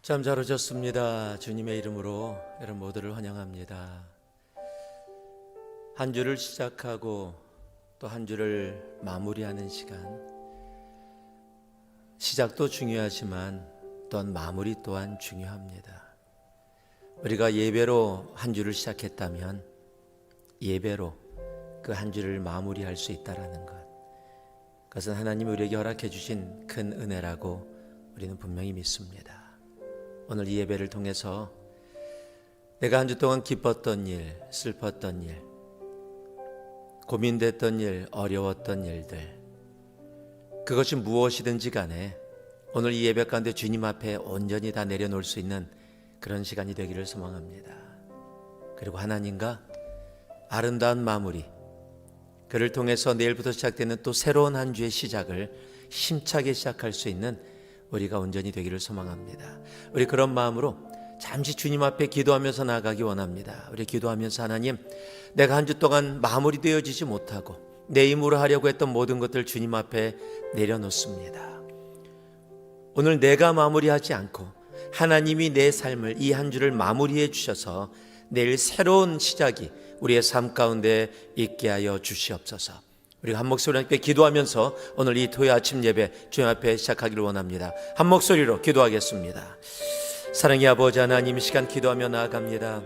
참 잘 오셨습니다. 주님의 이름으로 여러분 모두를 환영합니다. 한 주를 시작하고 또 한 주를 마무리하는 시간, 시작도 중요하지만 또한 마무리 또한 중요합니다. 우리가 예배로 한 주를 시작했다면 예배로 그 한 주를 마무리할 수 있다라는 것, 그것은 하나님이 우리에게 허락해 주신 큰 은혜라고 우리는 분명히 믿습니다. 오늘 이 예배를 통해서 내가 한 주 동안 기뻤던 일, 슬펐던 일, 고민됐던 일, 어려웠던 일들, 그것이 무엇이든지 간에 오늘 이 예배 가운데 주님 앞에 온전히 다 내려놓을 수 있는 그런 시간이 되기를 소망합니다. 그리고 하나님과 아름다운 마무리, 그를 통해서 내일부터 시작되는 또 새로운 한 주의 시작을 힘차게 시작할 수 있는 우리가 온전히 되기를 소망합니다. 우리 그런 마음으로 잠시 주님 앞에 기도하면서 나아가기 원합니다. 우리 기도하면서 하나님, 내가 한 주 동안 마무리되어지지 못하고 내 힘으로 하려고 했던 모든 것들 주님 앞에 내려놓습니다. 오늘 내가 마무리하지 않고 하나님이 내 삶을 이 한 주를 마무리해 주셔서 내일 새로운 시작이 우리의 삶 가운데 있게 하여 주시옵소서. 우리가 한 목소리로 함께 기도하면서 오늘 이 토요 아침 예배 주님 앞에 시작하기를 원합니다. 한 목소리로 기도하겠습니다. 사랑의 아버지 하나님, 이 시간 기도하며 나아갑니다.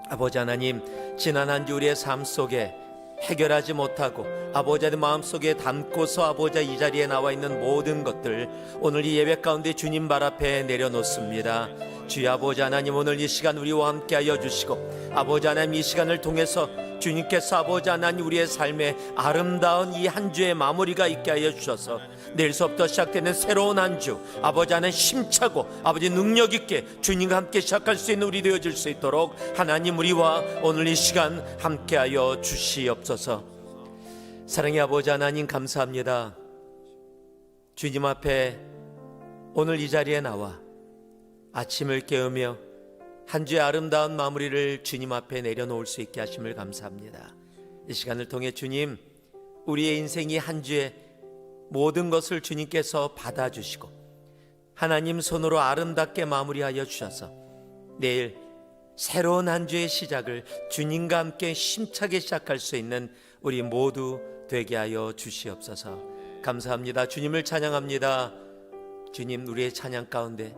아버지 하나님, 지난 한 주 우리의 삶 속에 해결하지 못하고 아버지의 마음속에 담고서 아버지 이 자리에 나와 있는 모든 것들 오늘 이 예배 가운데 주님 발 앞에 내려놓습니다. 주여 아버지 하나님, 오늘 이 시간 우리와 함께 하여 주시고 아버지 하나님, 이 시간을 통해서 주님께서 아버지 하나님 우리의 삶에 아름다운 이 한 주의 마무리가 있게 하여 주셔서 내일서부터 시작되는 새로운 한 주 아버지 하나님 힘차고 아버지 능력 있게 주님과 함께 시작할 수 있는 우리 되어질 수 있도록 하나님 우리와 오늘 이 시간 함께 하여 주시옵소서. 사랑의 아버지 하나님, 감사합니다. 주님 앞에 오늘 이 자리에 나와 아침을 깨우며 한 주의 아름다운 마무리를 주님 앞에 내려놓을 수 있게 하심을 감사합니다. 이 시간을 통해 주님, 우리의 인생이 한 주의 모든 것을 주님께서 받아주시고 하나님 손으로 아름답게 마무리하여 주셔서 내일 새로운 한 주의 시작을 주님과 함께 힘차게 시작할 수 있는 우리 모두 되게 하여 주시옵소서. 감사합니다. 주님을 찬양합니다. 주님, 우리의 찬양 가운데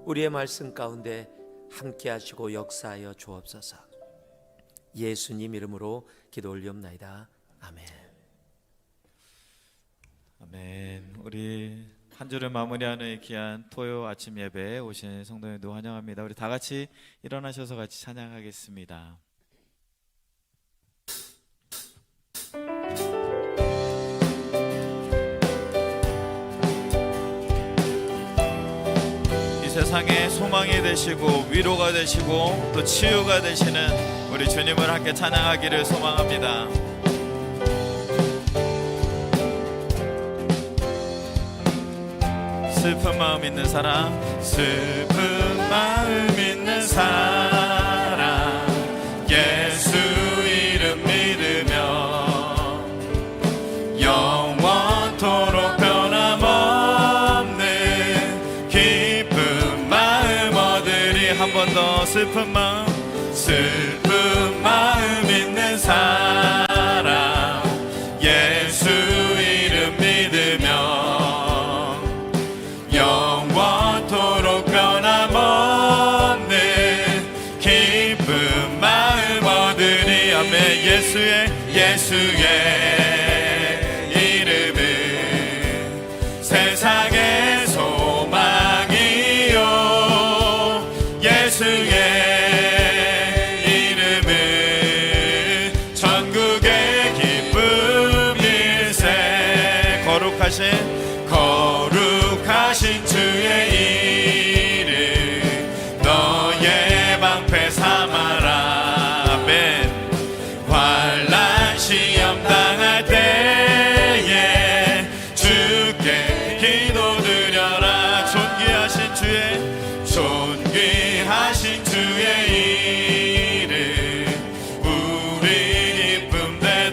우리의 말씀 가운데 함께 하시고 역사하여 주옵소서. 예수님 이름으로 기도 올리옵나이다. 아멘. 아멘. 우리 한 주를 마무리하는 이 귀한 토요 아침 예배에 오신 성도님도 환영합니다. 우리 다 같이 일어나셔서 같이 찬양하겠습니다. 세상의 소망이 되시고 위로가 되시고 또 치유가 되시는 우리 주님을 함께 찬양하기를 소망합니다. 슬픈 마음 있는 사람, 슬픈 마음 있는 사람, 예수 이름 믿으며 영원토록 변함없는 기쁨 마음 얻으리. 한 번 더 슬픈 마음, 슬픈 마음 있는 사람, 예수 이름 믿으며 영원토록 변함없는 기쁨 마음 얻으리. 아멘. 예수의 이름은 세상의 소망이요, 예수의 이름은 전국의 기쁨일세. 거룩하신 주의 이름 너의 방패 삼아라. 아멘. 환난 시험 당할 때에 주께 기도드려라. 존귀하신 주의 이름 우리 기쁨 되도록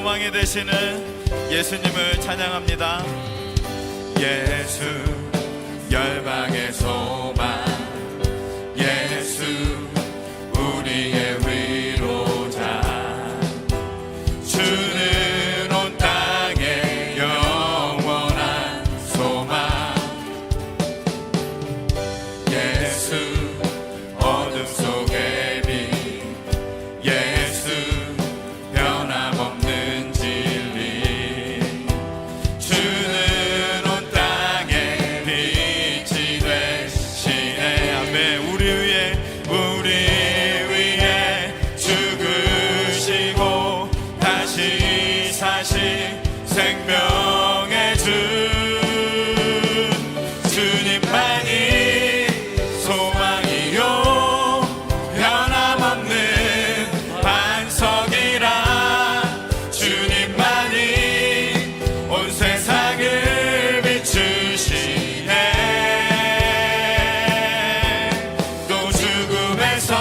소망이 되시는 예수님을 찬양합니다. 예수 열방의 소망, 예수 우리의 위로자, 주는 온 땅의 영원한 소망. 예수 어둠 속의 빛, 예수 변함없는 진리, 주는 온 땅의 빛이 되시네. 아멘. 우리 위에 죽으시고 다시 사신 생명의 주, 주님만이 소망이요 변함없는 반석이라, 주님만이 온 세상을 비추시네. 또 죽음에서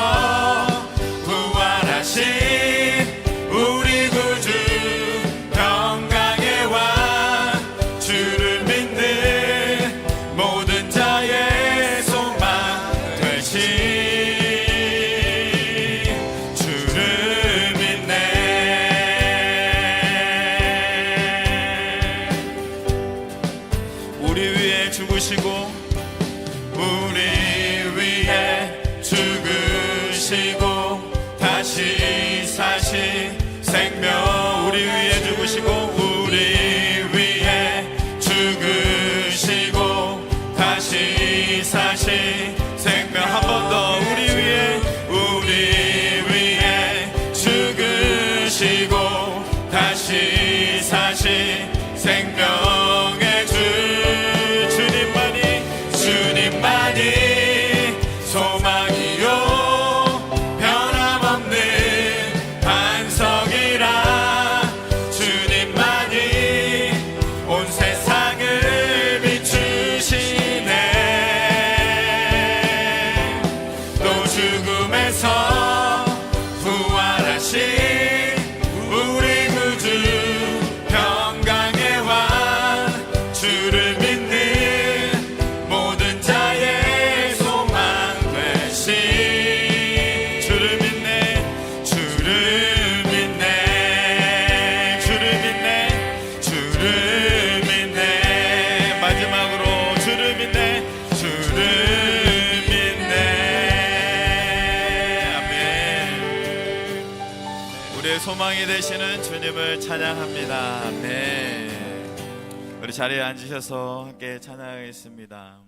부활하신 우리 구주 평강의 왕, 주를 믿는 모든 자의 소망 되신, 주를 믿네. 우리 위에 죽으시고 우리 위에 죽으시고 다시 사신 생명, 우리 위에 죽으시고 우리 위에 죽으시고 다시 사신 생명. 한 번 더. 우리 위에 죽으시고 다시 사신 생명의 주, 주님만이 소망이요 변함없는 반석이라, 주님만이 온 세상을 비추시네. 또 죽음에서 부활하신 우리 구주 평강의 왕, 주를 믿는 모든 자의 소망 되신, 주를 믿네. 주를 믿네. 주를 믿네. 주를 믿네. 마지막으로 주를 믿네. 주를 믿네. 아멘. 우리의 소망이 되시는 주님을 찬양합니다. 아멘. 우리 자리에 앉으셔서 함께 찬양하겠습니다.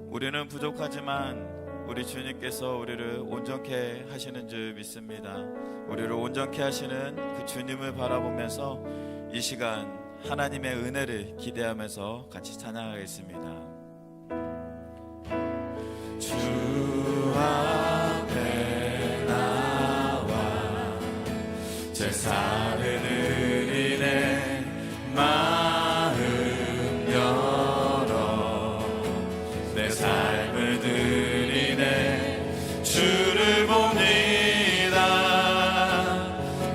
우리는 부족하지만 우리 주님께서 우리를 온전케 하시는 줄 믿습니다. 우리를 온전케 하시는 그 주님을 바라보면서 이 시간 하나님의 은혜를 기대하면서 같이 찬양하겠습니다. 주 앞에 나와 제사를 드리네. 마음 열어 내 삶을 드리네. 주를 봅니다.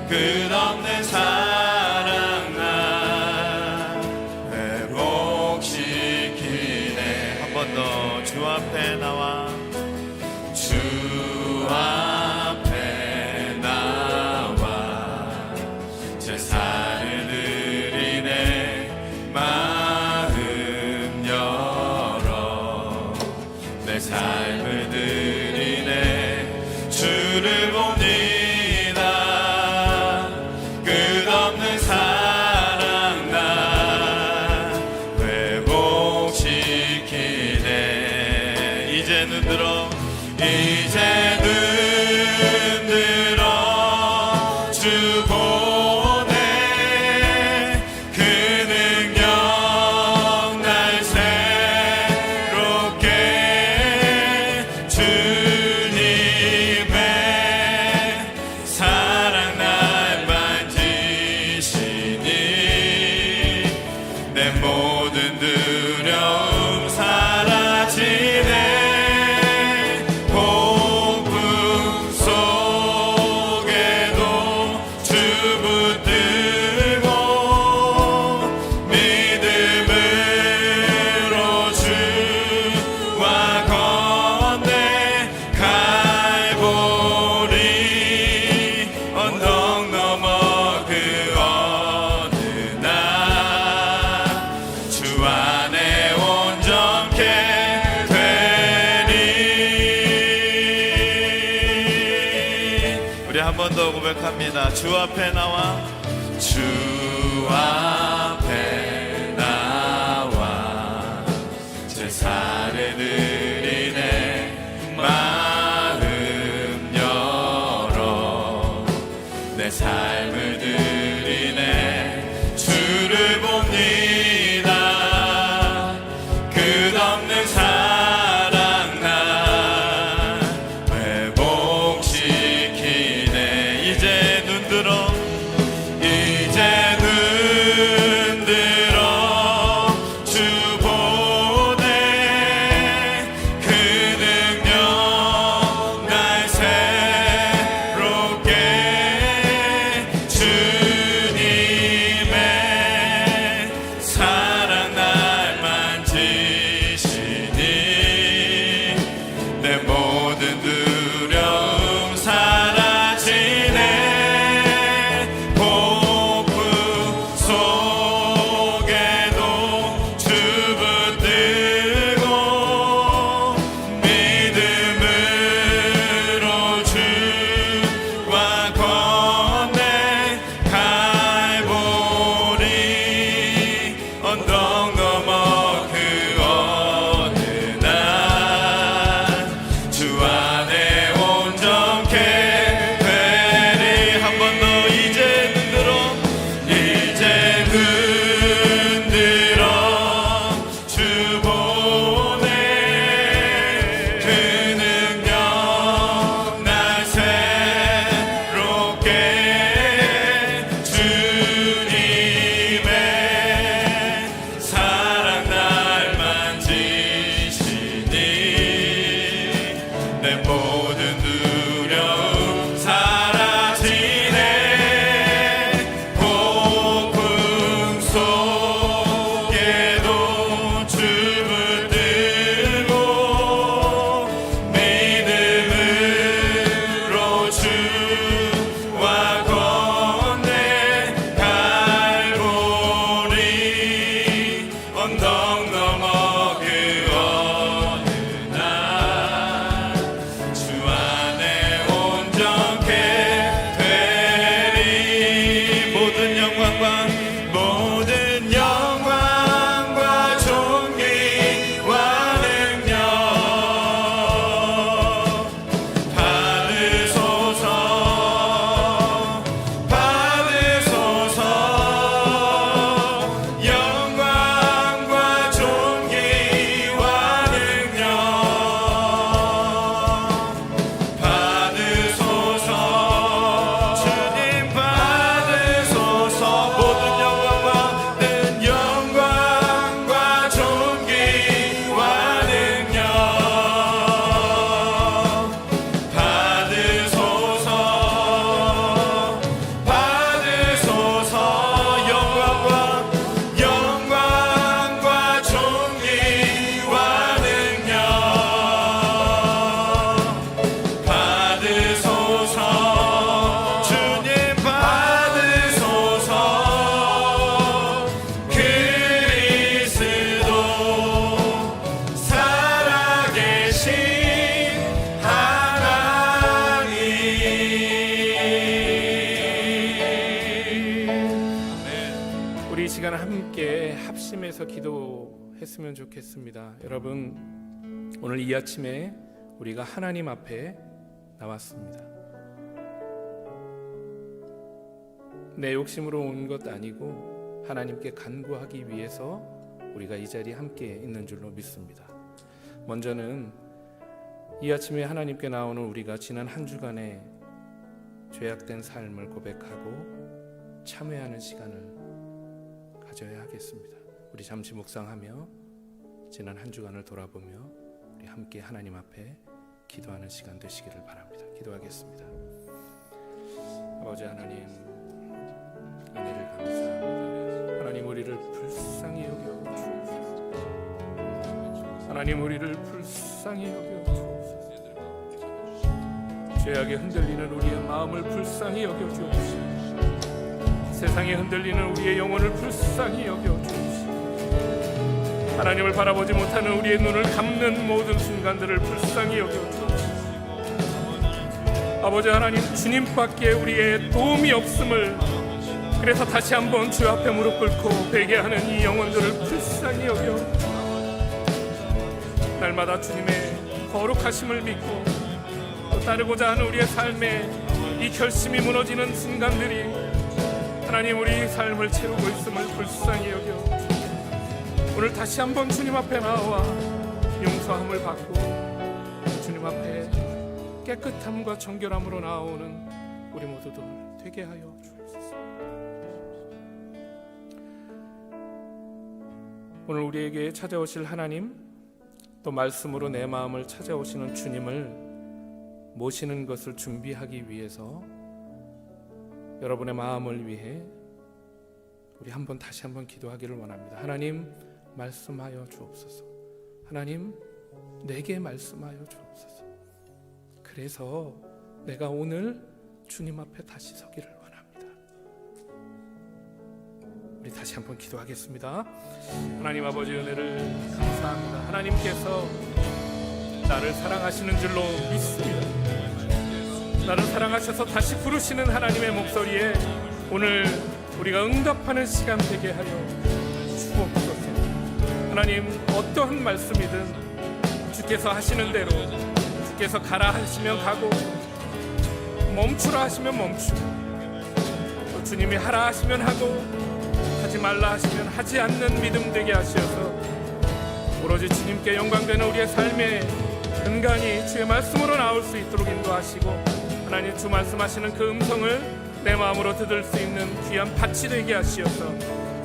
끝없는 사랑 나 회복시키네. 한 번 더. 주 앞에 나와, 주 앞에 나와 제사를 드리네. 마음 열어 내 삶을 드리네. 주를 봅니다. 끝없는 사랑 나 회복시키네. 이제 눈 들어, 이제 눈 들어 주 보네. 그 능력 날 새롭게 주님의 사랑 날 만지시니 내 모든 두려움 사라지네. 복 고백합니다. 주 앞에 나와 주 앞에 나와 제사를 드리네 마음 열어 내 삶을 드리네 주를 봅니다 끝없는 사랑 나 회복시키네 이제 눈 들어 주 보내 그 능력 날 새롭게 주님의 사랑 날 만지시니 내 모든 두려움 사라지네 폭풍 속에도 주 붙들고 믿음으로 주와 건네 갈보리 언덕 넘어 그 어느 날 주 안에 온전케 되리 한 번 더 이제 눈 들어 이제 눈 들어 주 보내 그 능력 날 새롭게 주님의 사랑 날 만지시니 내 모든 두려움 사라지네 폭풍 속에도 주 붙들고 믿음으로 주와 건네 갈보리 언덕 넘어 그 어느 날 주 안에 온전케 되리 모든 영광과 존귀와 능력 받으소서 영광과 존귀와 능력 받으소서 주님 받으소서 모든 영광과 존귀와 능력 받으소서 영광과 존귀와 능력 받으소서 주님 받으소서 그리스도 살아계신 하나님 우리 이 시간 함께 합심해서 기도했으면 좋겠습니다. 여러분, 오늘 이 아침에 우리가 하나님 앞에 나왔습니다. 내 욕심으로 온 것 아니고 하나님께 간구하기 위해서 우리가 이 자리에 함께 있는 줄로 믿습니다. 먼저는 이 아침에 하나님께 나오는 우리가 지난 한 주간의 죄악된 삶을 고백하고 참회하는 시간을 가져야 하겠습니다. 우리 잠시 묵상하며 지난 한 주간을 돌아보며 우리 함께 하나님 앞에 기도하는 시간 되시기를 바랍니다. 기도하겠습니다. 아버지 하나님, 은혜를 감사합니다. 하나님, 우리를 불쌍히 여겨 주옵소서. 하나님, 우리를 불쌍히 여겨 주옵소서. 죄악에 흔들리는 우리의 마음을 불쌍히 여겨 주옵소서. 세상에 흔들리는 우리의 영혼을 불쌍히 여겨 주옵소서. 하나님을 바라보지 못하는 우리의 눈을 감는 모든 순간들을 불쌍히 여겨 주옵소서. 아버지 하나님, 주님밖에 우리의 도움이 없음을, 그래서 다시 한번 주 앞에 무릎 꿇고 회개하는 이 영혼들을 불쌍히 여겨 날마다 주님의 거룩하심을 믿고 또 따르고자 하는 우리의 삶에 이 결심이 무너지는 순간들이 하나님 우리 삶을 채우고 있음을 불쌍히 여겨 오늘 다시 한번 주님 앞에 나와 용서함을 받고 주님 앞에 깨끗함과 정결함으로 나아오는 우리 모두들 되게 하여 주옵소서. 오늘 우리에게 찾아오실 하나님, 또 말씀으로 내 마음을 찾아오시는 주님을 모시는 것을 준비하기 위해서 여러분의 마음을 위해 우리 다시 한번 기도하기를 원합니다. 하나님, 말씀하여 주옵소서. 하나님, 내게 말씀하여 주옵소서. 그래서 내가 오늘 주님 앞에 다시 서기를 원합니다. 우리 다시 한번 기도하겠습니다. 하나님 아버지, 은혜를 감사합니다. 하나님께서 나를 사랑하시는 줄로 믿습니다. 나를 사랑하셔서 다시 부르시는 하나님의 목소리에 오늘 우리가 응답하는 시간 되게 하여 주옵소서. 하나님, 어떠한 말씀이든 주께서 하시는 대로, 주께서 가라 하시면 가고 멈추라 하시면 멈추고, 또 주님이 하라 하시면 하고 하지 말라 하시면 하지 않는 믿음 되게 하시어서 오로지 주님께 영광되는 우리의 삶에 근간히 주의 말씀으로 나올 수 있도록 인도하시고, 하나님 주 말씀하시는 그 음성을 내 마음으로 듣을 수 있는 귀한 밭이 되게 하시어서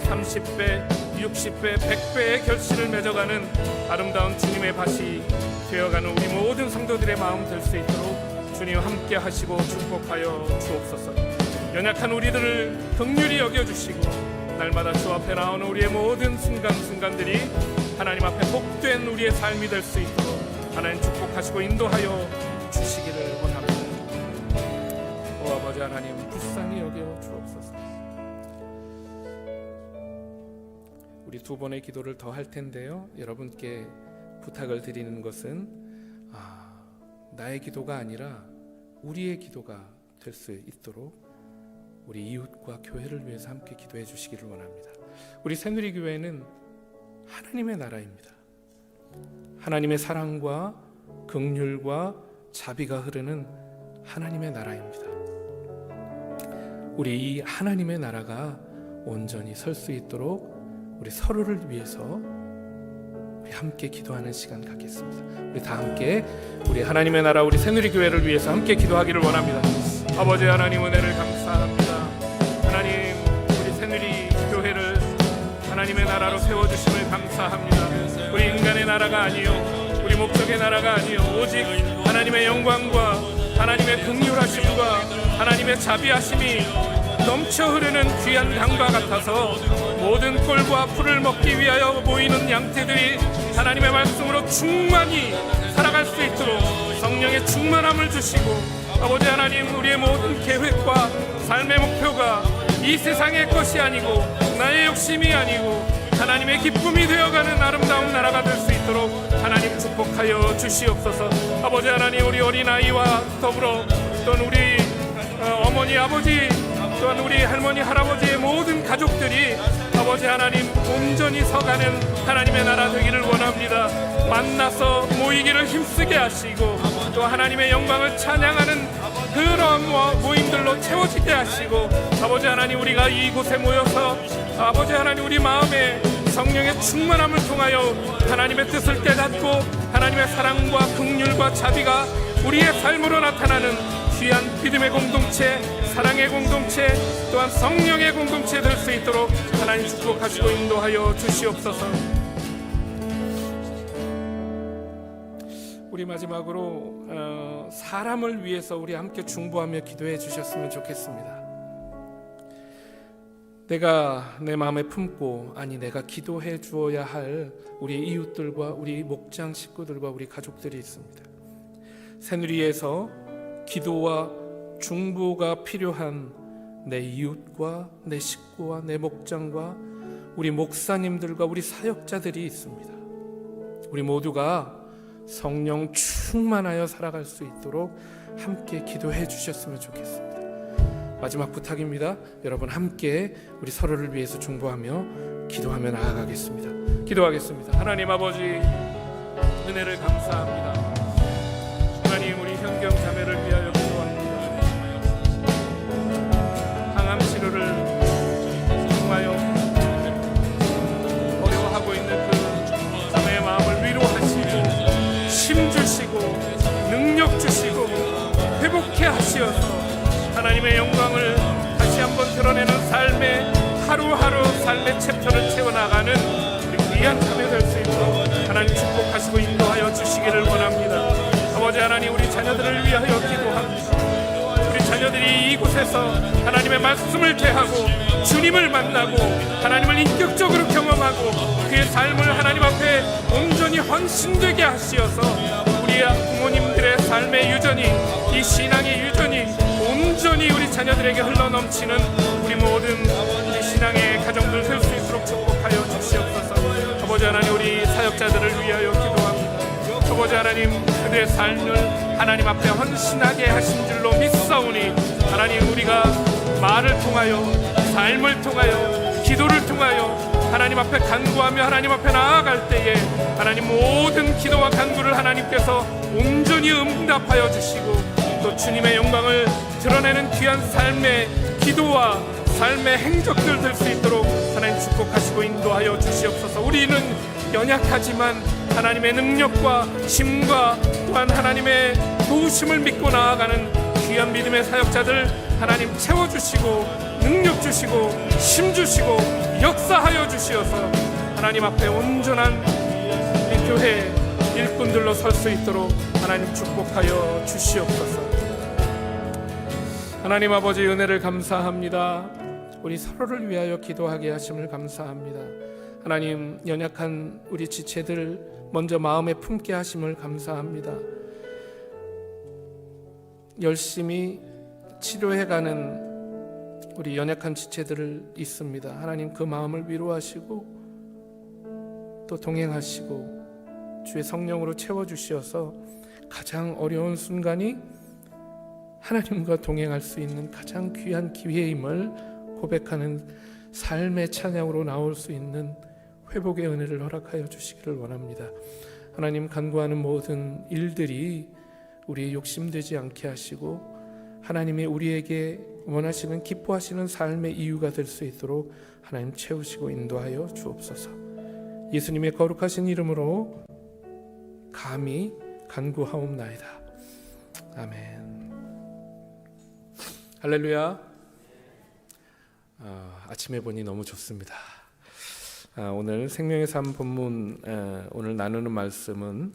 30배, 60배, 100배의 결실을 맺어가는 아름다운 주님의 밭이 되어가는 우리 모든 성도들의 마음 될 수 있도록 주님 함께 하시고 축복하여 주옵소서. 연약한 우리들을 긍휼히 여겨주시고 날마다 주 앞에 나오는 우리의 모든 순간순간들이 하나님 앞에 복된 우리의 삶이 될 수 있도록 하나님 축복하시고 인도하여 주시기를 원합니다. 오 아버지 하나님, 불쌍히 여겨 주옵소서. 우리 두 번의 기도를 더 할 텐데요, 여러분께 부탁을 드리는 것은 나의 기도가 아니라 우리의 기도가 될 수 있도록 우리 이웃과 교회를 위해서 함께 기도해 주시기를 원합니다. 우리 새누리교회는 하나님의 나라입니다. 하나님의 사랑과 긍휼과 자비가 흐르는 하나님의 나라입니다. 우리 이 하나님의 나라가 온전히 설 수 있도록 우리 서로를 위해서 우리 함께 기도하는 시간 갖겠습니다. 우리 다 함께 우리 하나님의 나라, 우리 새누리교회를 위해서 함께 기도하기를 원합니다. 아버지 하나님, 은혜를 감사합니다. 하나님, 우리 새누리교회를 하나님의 나라로 세워주심을 감사합니다. 우리 인간의 나라가 아니요, 우리 목적의 나라가 아니요, 오직 하나님의 영광과 하나님의 긍휼하심과 하나님의 자비하심이 넘쳐 흐르는 귀한 강과 같아서 모든 꼴과 풀을 먹기 위하여 모이는 양떼들이 하나님의 말씀으로 충만히 살아갈 수 있도록 성령의 충만함을 주시고, 아버지 하나님, 우리의 모든 계획과 삶의 목표가 이 세상의 것이 아니고 나의 욕심이 아니고 하나님의 기쁨이 되어가는 아름다운 나라가 될 수 있도록 하나님 축복하여 주시옵소서. 아버지 하나님, 우리 어린아이와 더불어 또한 우리 어머니, 아버지, 또한 우리 할머니, 할아버지의 모든 가족들이 아버지 하나님 온전히 서가는 하나님의 나라 되기를 원합니다. 만나서 모이기를 힘쓰게 하시고 또 하나님의 영광을 찬양하는 그러한 모임들로 채워지게 하시고, 아버지 하나님, 우리가 이곳에 모여서 아버지 하나님 우리 마음에 성령의 충만함을 통하여 하나님의 뜻을 깨닫고 하나님의 사랑과 긍휼과 자비가 우리의 삶으로 나타나는 귀한 믿음의 공동체, 사랑의 공동체, 또한 성령의 공동체 될 수 있도록 하나님 축복하시고 인도하여 주시옵소서. 우리 마지막으로 사람을 위해서 우리 함께 중보하며 기도해 주셨으면 좋겠습니다. 내가 내 마음에 품고, 내가 기도해 주어야 할 우리 이웃들과 우리 목장 식구들과 우리 가족들이 있습니다. 새누리에서 기도와 중보가 필요한 내 이웃과 내 식구와 내 목장과 우리 목사님들과 우리 사역자들이 있습니다. 우리 모두가 성령 충만하여 살아갈 수 있도록 함께 기도해 주셨으면 좋겠습니다. 마지막 부탁입니다. 여러분 함께 우리 서로를 위해서 중보하며 기도하며 나아가겠습니다. 기도하겠습니다. 하나님 아버지, 은혜를 감사합니다. 하나님, 우리 현경 자매를 위하여 기도합니다. 항암 치료를 통하여 어려워하고 있는 그 자매의 마음을 위로하시고 힘 주시고 능력 주시고 회복케 하시어서 하나님의 영광을 다시 한번 드러내는 삶의 하루하루 삶의 챕터를 채워나가는 우리 귀한 자매 될 수 있도록 하나님 축복하시고 인도하여 주시기를 원합니다. 아버지 하나님, 우리 자녀들을 위하여 기도합니다. 우리 자녀들이 이곳에서 하나님의 말씀을 대하고 주님을 만나고 하나님을 인격적으로 경험하고 그의 삶을 하나님 앞에 온전히 헌신되게 하시어서 우리 부모님들의 삶의 유전이, 이 신앙의 유전이 온전히 우리 자녀들에게 흘러넘치는 우리 모든 우리 신앙의 가정들 될 수 있도록 축복하여 주시옵소서. 아버지 하나님, 우리 사역자들을 위하여 기도합니다. 아버지 하나님, 그들의 삶을 하나님 앞에 헌신하게 하신 줄로 믿사오니 하나님, 우리가 말을 통하여 삶을 통하여 기도를 통하여 하나님 앞에 간구하며 하나님 앞에 나아갈 때에 하나님 모든 기도와 간구를 하나님께서 온전히 응답하여 주시고 또 주님의 영광을 드러내는 귀한 삶의 기도와 삶의 행적들 될 수 있도록 하나님 축복하시고 인도하여 주시옵소서. 우리는 연약하지만 하나님의 능력과 힘과 또한 하나님의 도우심을 믿고 나아가는 귀한 믿음의 사역자들 하나님 채워주시고 능력 주시고 힘 주시고 역사하여 주시어서 하나님 앞에 온전한 우리 교회 일꾼들로 설 수 있도록 하나님 축복하여 주시옵소서. 하나님 아버지, 은혜를 감사합니다. 우리 서로를 위하여 기도하게 하심을 감사합니다. 하나님, 연약한 우리 지체들 먼저 마음에 품게 하심을 감사합니다. 열심히 치료해가는 우리 연약한 지체들 있습니다. 하나님, 그 마음을 위로하시고 또 동행하시고 주의 성령으로 채워주시어서 가장 어려운 순간이 하나님과 동행할 수 있는 가장 귀한 기회임을 고백하는 삶의 찬양으로 나올 수 있는 회복의 은혜를 허락하여 주시기를 원합니다. 하나님, 간구하는 모든 일들이 우리의 욕심되지 않게 하시고 하나님이 우리에게 원하시는 기뻐하시는 삶의 이유가 될 수 있도록 하나님 채우시고 인도하여 주옵소서. 예수님의 거룩하신 이름으로 감히 간구하옵나이다. 아멘. 할렐루야. 아침에 보니 너무 좋습니다. 오늘 생명의 삶 본문 오늘 나누는 말씀은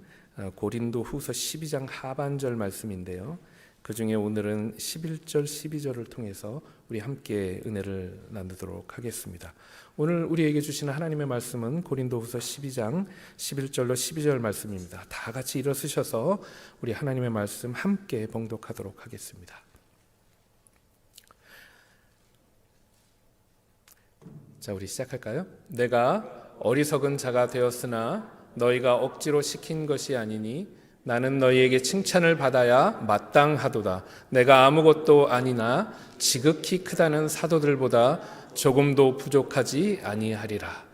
고린도 후서 12장 하반절 말씀인데요. 그 중에 오늘은 11절 12절을 통해서 우리 함께 은혜를 나누도록 하겠습니다. 오늘 우리에게 주시는 하나님의 말씀은 고린도 후서 12장 11절로 12절 말씀입니다. 다 같이 일어서셔서 우리 하나님의 말씀 함께 봉독하도록 하겠습니다. 자, 우리 시작할까요? 내가 어리석은 자가 되었으나 너희가 억지로 시킨 것이 아니니 나는 너희에게 칭찬을 받아야 마땅하도다. 내가 아무것도 아니나 지극히 크다는 사도들보다 조금도 부족하지 아니하리라.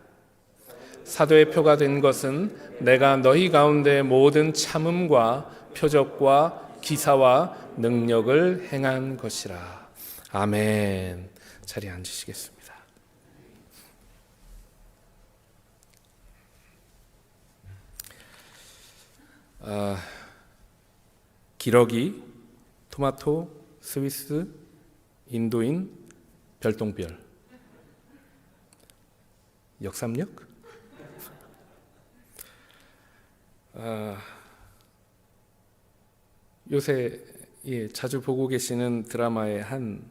사도의 표가 된 것은 내가 너희 가운데 모든 참음과 표적과 기사와 능력을 행한 것이라. 아멘. 자리에 앉으시겠습니다. 기러기, 토마토, 스위스, 인도인, 별똥별, 역삼역? 요새 자주 보고 계시는 드라마의 한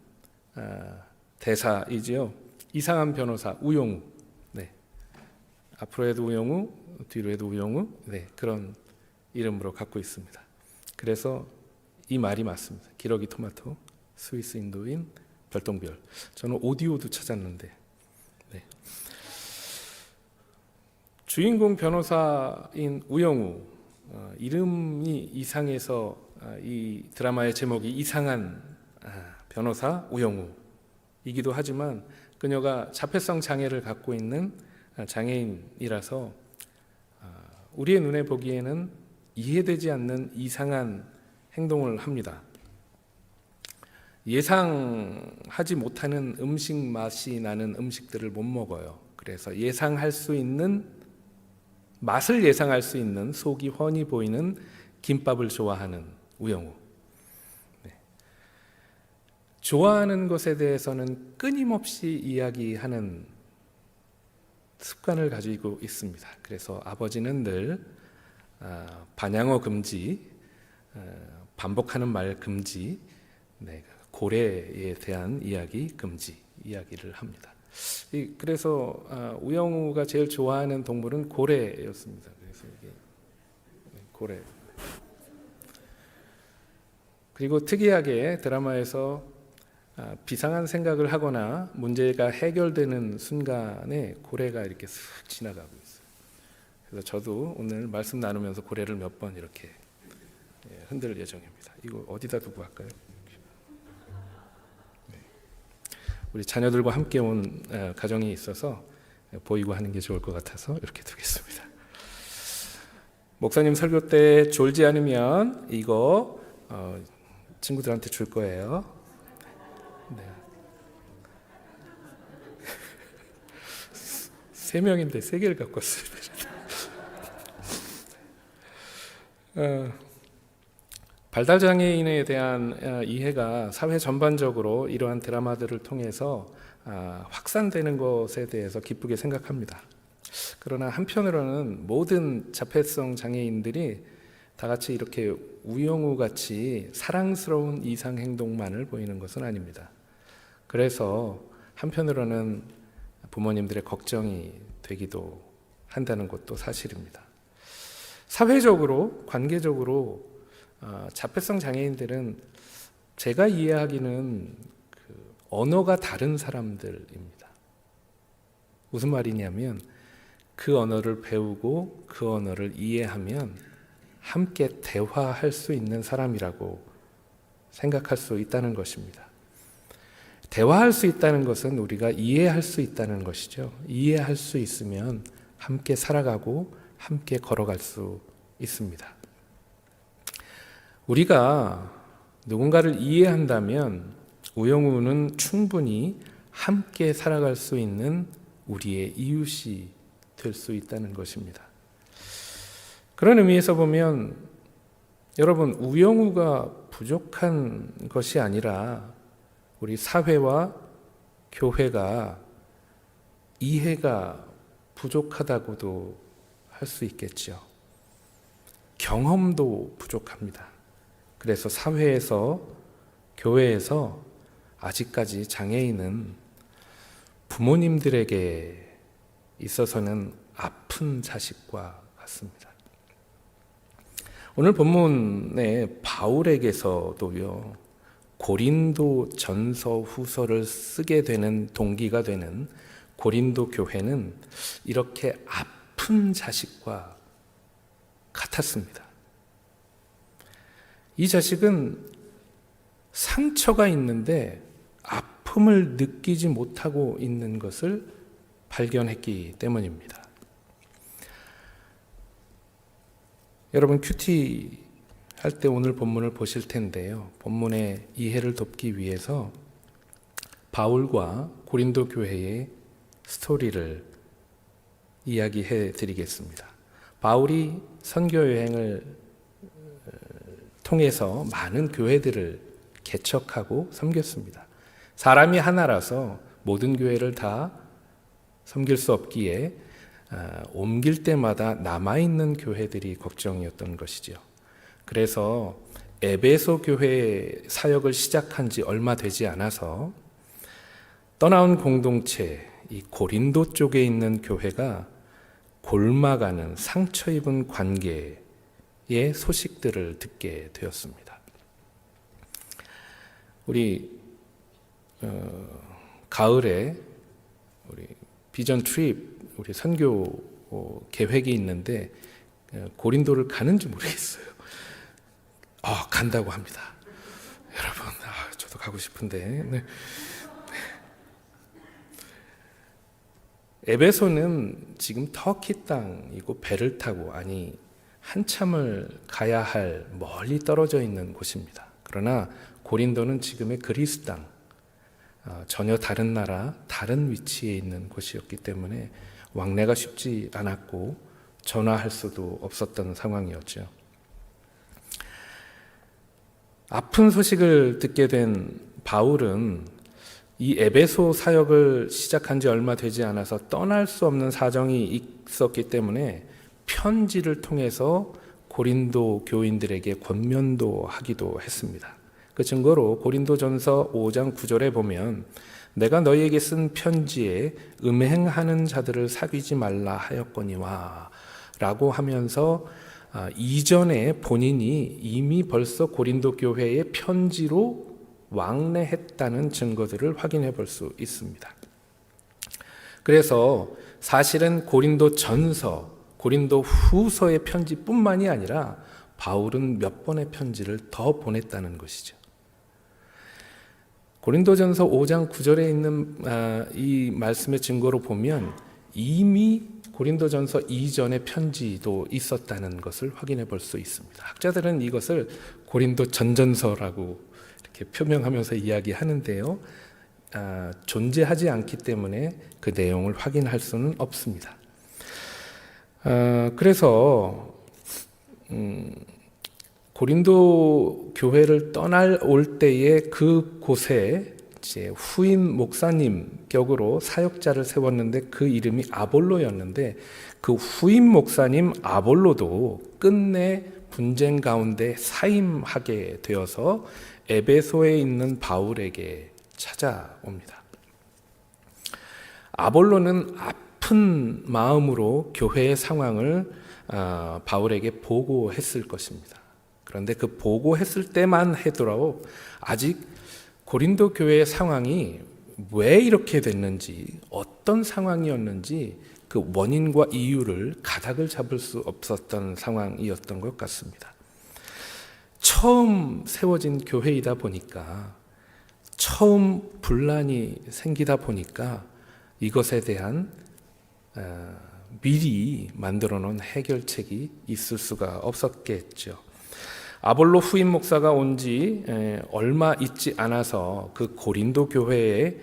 대사이지요. 이상한 변호사 우용우. 네. 앞으로 해도 우용우, 뒤로 해도 우용우. 네, 그런 이름으로 갖고 있습니다. 그래서 이 말이 맞습니다. 기러기, 토마토, 스위스, 인도인, 별똥별. 저는 오디오도 찾았는데, 네. 주인공 변호사인 우영우, 이름이 이상해서 이 드라마의 제목이 이상한 변호사 우영우이기도 하지만 그녀가 자폐성 장애를 갖고 있는 장애인이라서 우리의 눈에 보기에는 이해되지 않는 이상한 행동을 합니다. 예상하지 못하는 음식 맛이 나는 음식들을 못 먹어요. 그래서 맛을 예상할 수 있는 속이 훤히 보이는 김밥을 좋아하는 우영우. 좋아하는 것에 대해서는 끊임없이 이야기하는 습관을 가지고 있습니다. 그래서 아버지는 늘 반향어 금지, 반복하는 말 금지, 고래에 대한 이야기 금지 이야기를 합니다. 그래서 우영우가 제일 좋아하는 동물은 고래였습니다. 그래서 이게 고래. 그리고 특이하게 드라마에서 비상한 생각을 하거나 문제가 해결되는 순간에 고래가 이렇게 슥 지나가고 있어요. 그래서 저도 오늘 말씀 나누면서 고래를 몇 번 이렇게 흔들 예정입니다. 이거 어디다 두고 할까요? 우리 자녀들과 함께 온 가정이 있어서 보이고 하는 게 좋을 것 같아서 이렇게 두겠습니다. 목사님 설교 때 졸지 않으면 이거 친구들한테 줄 거예요. 네. 3명인데 3개를 갖고 왔어요. 발달장애인에 대한 이해가 사회 전반적으로 이러한 드라마들을 통해서 확산되는 것에 대해서 기쁘게 생각합니다. 그러나 한편으로는 모든 자폐성 장애인들이 다 같이 이렇게 우영우 같이 사랑스러운 이상 행동만을 보이는 것은 아닙니다. 그래서 한편으로는 부모님들의 걱정이 되기도 한다는 것도 사실입니다. 사회적으로, 관계적으로 자폐성 장애인들은 제가 이해하기는 언어가 다른 사람들입니다. 무슨 말이냐면 그 언어를 배우고 그 언어를 이해하면 함께 대화할 수 있는 사람이라고 생각할 수 있다는 것입니다. 대화할 수 있다는 것은 우리가 이해할 수 있다는 것이죠. 이해할 수 있으면 함께 살아가고 함께 걸어갈 수 있습니다. 우리가 누군가를 이해한다면 우영우는 충분히 함께 살아갈 수 있는 우리의 이웃이 될 수 있다는 것입니다. 그런 의미에서 보면 여러분, 우영우가 부족한 것이 아니라 우리 사회와 교회가 이해가 부족하다고도 할 수 있겠죠. 경험도 부족합니다. 그래서 사회에서, 교회에서 아직까지 장애인은 부모님들에게 있어서는 아픈 자식과 같습니다. 오늘 본문에 바울에게서도요, 고린도 전서 후서를 쓰게 되는 동기가 되는 고린도 교회는 이렇게 아픈 자식과 같았습니다. 이 자식은 상처가 있는데 아픔을 느끼지 못하고 있는 것을 발견했기 때문입니다. 여러분, 큐티 할 때 오늘 본문을 보실 텐데요. 본문의 이해를 돕기 위해서 바울과 고린도 교회의 스토리를 이야기해 드리겠습니다. 바울이 선교 여행을 통해서 많은 교회들을 개척하고 섬겼습니다. 사람이 하나라서 모든 교회를 다 섬길 수 없기에 옮길 때마다 남아있는 교회들이 걱정이었던 것이죠. 그래서 에베소 교회 사역을 시작한 지 얼마 되지 않아서 떠나온 공동체, 이 고린도 쪽에 있는 교회가 골마가는 상처 입은 관계의 소식들을 듣게 되었습니다. 우리 가을에 우리 비전 트립, 우리 선교 계획이 있는데 고린도를 가는지 모르겠어요. 간다고 합니다. 여러분, 저도 가고 싶은데. 네. 에베소는 지금 터키 땅이고 배를 타고 한참을 가야 할 멀리 떨어져 있는 곳입니다. 그러나 고린도는 지금의 그리스 땅, 전혀 다른 나라, 다른 위치에 있는 곳이었기 때문에 왕래가 쉽지 않았고 전화할 수도 없었던 상황이었죠. 아픈 소식을 듣게 된 바울은 이 에베소 사역을 시작한 지 얼마 되지 않아서 떠날 수 없는 사정이 있었기 때문에 편지를 통해서 고린도 교인들에게 권면도 하기도 했습니다. 그 증거로 고린도전서 5장 9절에 보면 내가 너희에게 쓴 편지에 음행하는 자들을 사귀지 말라 하였거니와 라고 하면서 이전에 본인이 이미 벌써 고린도 교회에 편지로 왕래했다는 증거들을 확인해 볼 수 있습니다. 그래서 사실은 고린도 전서, 고린도 후서의 편지뿐만이 아니라 바울은 몇 번의 편지를 더 보냈다는 것이죠. 고린도전서 5장 9절에 있는 이 말씀의 증거로 보면 이미 고린도전서 이전의 편지도 있었다는 것을 확인해 볼 수 있습니다. 학자들은 이것을 고린도 전전서라고 이렇게 표명하면서 이야기하는데요. 존재하지 않기 때문에 그 내용을 확인할 수는 없습니다. 그래서 고린도 교회를 올 때에 그곳에 이제 후임 목사님 격으로 사역자를 세웠는데 그 이름이 아볼로였는데 그 후임 목사님 아볼로도 끝내 분쟁 가운데 사임하게 되어서 에베소에 있는 바울에게 찾아옵니다. 아볼로는 아픈 마음으로 교회의 상황을 바울에게 보고했을 것입니다. 그런데 그 보고했을 때만 하더라도 아직 고린도 교회의 상황이 왜 이렇게 됐는지, 어떤 상황이었는지 그 원인과 이유를 가닥을 잡을 수 없었던 상황이었던 것 같습니다. 처음 세워진 교회이다 보니까, 처음 분란이 생기다 보니까 이것에 대한 미리 만들어 놓은 해결책이 있을 수가 없었겠죠. 아볼로 후임 목사가 온 지 얼마 있지 않아서 그 고린도 교회의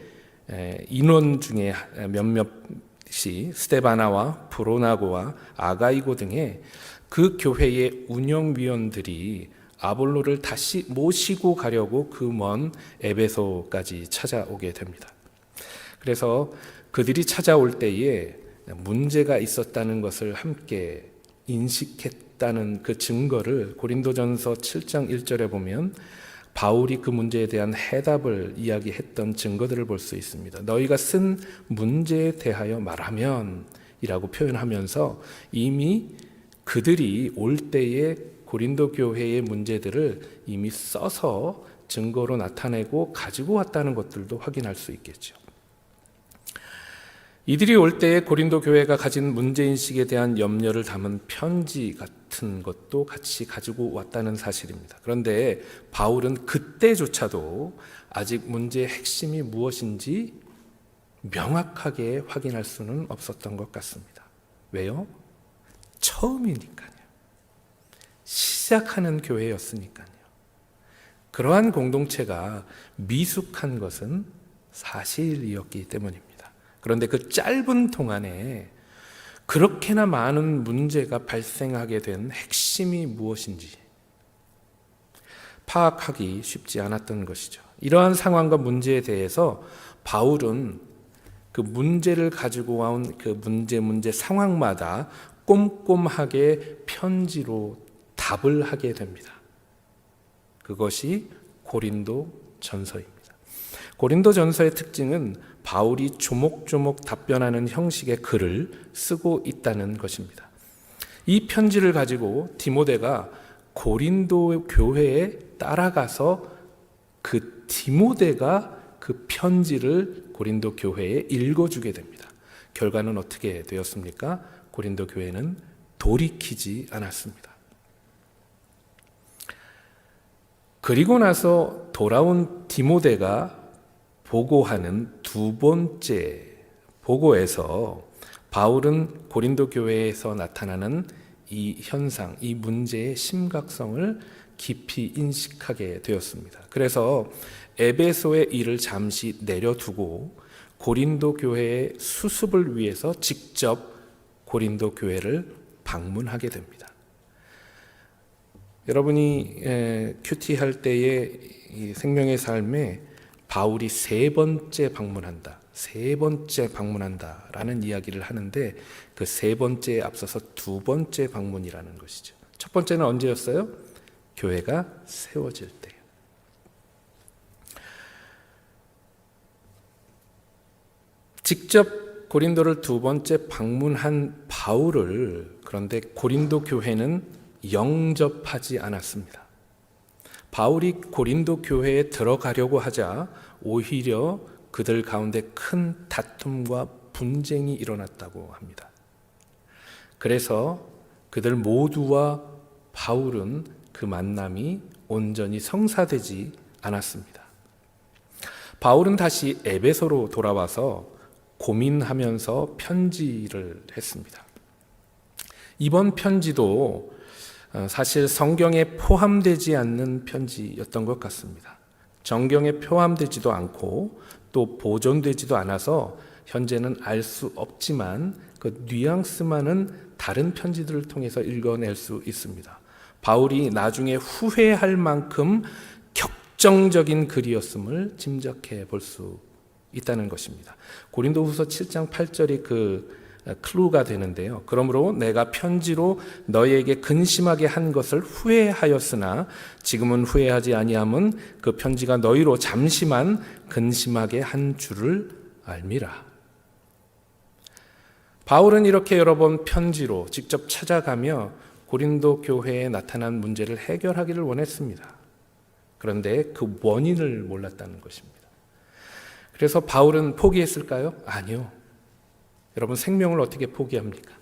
인원 중에 몇몇이 스데바나와 브로나고와 아가이고 등의 그 교회의 운영위원들이 아볼로를 다시 모시고 가려고 그 먼 에베소까지 찾아오게 됩니다. 그래서 그들이 찾아올 때에 문제가 있었다는 것을 함께 인식했다는 그 증거를 고린도전서 7장 1절에 보면 바울이 그 문제에 대한 해답을 이야기했던 증거들을 볼 수 있습니다. 너희가 쓴 문제에 대하여 말하면 이라고 표현하면서 이미 그들이 올 때에 고린도 교회의 문제들을 이미 써서 증거로 나타내고 가지고 왔다는 것들도 확인할 수 있겠죠. 이들이 올 때에 고린도 교회가 가진 문제인식에 대한 염려를 담은 편지 같은 것도 같이 가지고 왔다는 사실입니다. 그런데 바울은 그때조차도 아직 문제의 핵심이 무엇인지 명확하게 확인할 수는 없었던 것 같습니다. 왜요? 처음이니까요. 시작하는 교회였으니까요. 그러한 공동체가 미숙한 것은 사실이었기 때문입니다. 그런데 그 짧은 동안에 그렇게나 많은 문제가 발생하게 된 핵심이 무엇인지 파악하기 쉽지 않았던 것이죠. 이러한 상황과 문제에 대해서 바울은 그 문제를 가지고 온 그 문제 상황마다 꼼꼼하게 편지로 답을 하게 됩니다. 그것이 고린도 전서입니다. 고린도 전서의 특징은 바울이 조목조목 답변하는 형식의 글을 쓰고 있다는 것입니다. 이 편지를 가지고 디모데가 고린도 교회에 따라가서 그 디모데가 그 편지를 고린도 교회에 읽어주게 됩니다. 결과는 어떻게 되었습니까? 고린도 교회는 돌이키지 않았습니다. 그리고 나서 돌아온 디모데가 보고하는 두 번째 보고에서 바울은 고린도 교회에서 나타나는 이 현상, 이 문제의 심각성을 깊이 인식하게 되었습니다. 그래서 에베소의 일을 잠시 내려두고 고린도 교회의 수습을 위해서 직접 고린도 교회를 방문하게 됩니다. 여러분이 큐티 할 때의 이 생명의 삶에 바울이 세 번째 방문한다라는 이야기를 하는데 그 세 번째에 앞서서 두 번째 방문이라는 것이죠. 첫 번째는 언제였어요? 교회가 세워질 때요. 직접 고린도를 두 번째 방문한 바울을 그런데 고린도 교회는 영접하지 않았습니다. 바울이 고린도 교회에 들어가려고 하자 오히려 그들 가운데 큰 다툼과 분쟁이 일어났다고 합니다. 그래서 그들 모두와 바울은 그 만남이 온전히 성사되지 않았습니다. 바울은 다시 에베소로 돌아와서 고민하면서 편지를 했습니다. 이번 편지도 사실 성경에 포함되지 않는 편지였던 것 같습니다. 정경에 포함되지도 않고 또 보존되지도 않아서 현재는 알 수 없지만 그 뉘앙스만은 다른 편지들을 통해서 읽어낼 수 있습니다. 바울이 나중에 후회할 만큼 격정적인 글이었음을 짐작해 볼 수 있다는 것입니다. 고린도후서 7장 8절이 그 클루가 되는데요. 그러므로 내가 편지로 너희에게 근심하게 한 것을 후회하였으나 지금은 후회하지 아니함은 그 편지가 너희로 잠시만 근심하게 한 줄을 알미라. 바울은 이렇게 여러 번 편지로 직접 찾아가며 고린도 교회에 나타난 문제를 해결하기를 원했습니다. 그런데 그 원인을 몰랐다는 것입니다. 그래서 바울은 포기했을까요? 아니요. 여러분, 생명을 어떻게 포기합니까?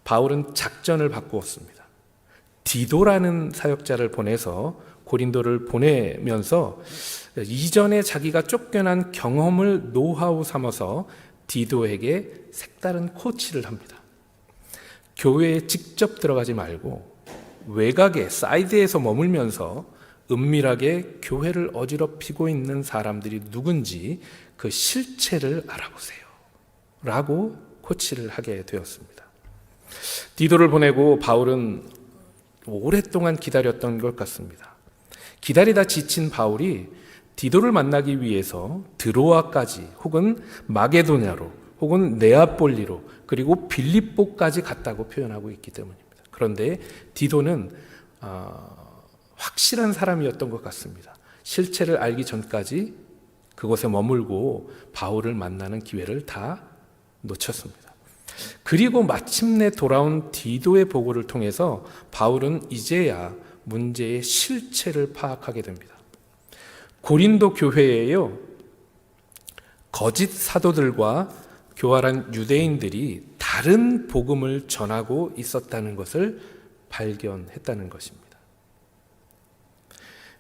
바울은 작전을 바꾸었습니다. 디도라는 사역자를 보내서 고린도를 보내면서 이전에 자기가 쫓겨난 경험을 노하우 삼아서 디도에게 색다른 코치를 합니다. 교회에 직접 들어가지 말고 외곽에 사이드에서 머물면서 은밀하게 교회를 어지럽히고 있는 사람들이 누군지 그 실체를 알아보세요 라고 코치를 하게 되었습니다. 디도를 보내고 바울은 오랫동안 기다렸던 것 같습니다. 기다리다 지친 바울이 디도를 만나기 위해서 드로아까지 혹은 마게도냐로 혹은 네아폴리로 그리고 빌립보까지 갔다고 표현하고 있기 때문입니다. 그런데 디도는 확실한 사람이었던 것 같습니다. 실체를 알기 전까지 그곳에 머물고 바울을 만나는 기회를 다 놓쳤습니다. 그리고 마침내 돌아온 디도의 보고를 통해서 바울은 이제야 문제의 실체를 파악하게 됩니다. 고린도 교회에요, 거짓 사도들과 교활한 유대인들이 다른 복음을 전하고 있었다는 것을 발견했다는 것입니다.